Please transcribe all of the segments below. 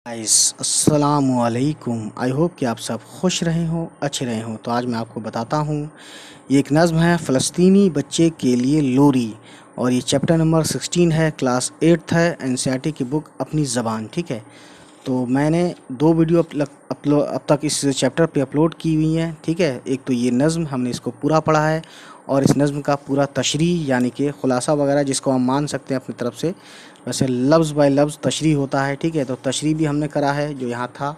Guys अस्सलामु अलैकुम। I hope कि आप सब खुश रहे हो, अच्छे रहे हो। तो आज मैं आपको बताता हूँ, ये एक नज़्म है फ़लस्तीनी बच्चे के लिए लोरी, और ये चैप्टर नंबर 16 है, क्लास 8th है, एनसीईआरटी की बुक अपनी ज़बान। ठीक है, तो मैंने 2 वीडियो अब तक इस चैप्टर पे अपलोड की हुई हैं। ठीक है, एक तो ये नज़्म हमने इसको पूरा पढ़ा है, और इस नज़्म का पूरा तशरीह यानी कि ख़ुलासा वगैरह जिसको हम मान सकते हैं अपनी तरफ से, वैसे लफ्ज़ बाय लफ्ज़ तशरीह होता है। ठीक है, तो तशरीह भी हमने करा है जो यहाँ था,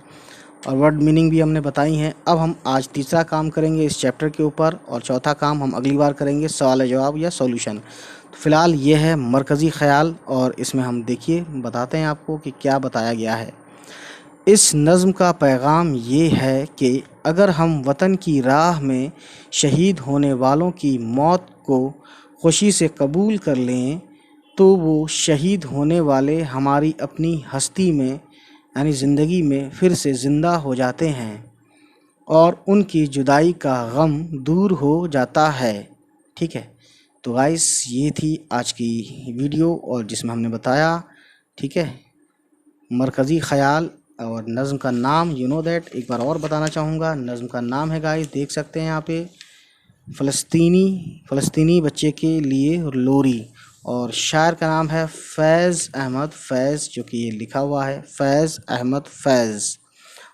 और वर्ड मीनिंग भी हमने बताई हैं। अब हम आज तीसरा काम करेंगे इस चैप्टर के ऊपर, और चौथा काम हम अगली बार करेंगे, सवाल जवाब या सॉल्यूशन। तो फ़िलहाल ये है मरकज़ी ख़याल, और इसमें हम देखिए बताते हैं आपको कि क्या बताया गया है। इस नज़्म का पैगाम ये है कि अगर हम वतन की राह में शहीद होने वालों की मौत को खुशी से कबूल कर लें, तो वो शहीद होने वाले हमारी अपनी हस्ती में यानी ज़िंदगी में फिर से ज़िंदा हो जाते हैं, और उनकी जुदाई का गम दूर हो जाता है। ठीक है, तो गाइस ये थी आज की वीडियो, और जिसमें हमने बताया, ठीक है, मरकज़ी ख़याल और नज़्म का नाम एक बार और बताना चाहूँगा। नज़्म का नाम है गाइस, देख सकते हैं यहाँ पे, फ़लस्तीनी बच्चे के लिए लोरी, और शायर का नाम है फैज़ अहमद फैज़, जो कि ये लिखा हुआ है फैज़ अहमद फैज़।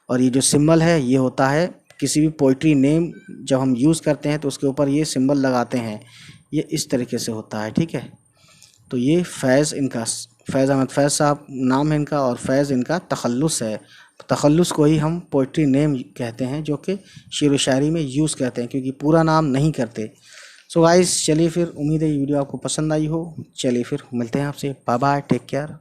और ये जो सिंबल है ये होता है किसी भी पोइट्री नेम जब हम यूज़ करते हैं तो उसके ऊपर ये सिंबल लगाते हैं, ये इस तरीके से होता है। ठीक है, तो ये फैज़ अहमद फैज़ साहब नाम है इनका, और फैज़ इनका तखल्लुस है। तखल्लुस को ही हम पोइट्री नेम कहते हैं, जो कि शेर व शायरी में यूज़ करते हैं, क्योंकि पूरा नाम नहीं करते। सो गाइस, चलिए फिर, उम्मीद है ये वीडियो आपको पसंद आई हो। चलिए फिर मिलते हैं आपसे, बाय बाय, टेक केयर।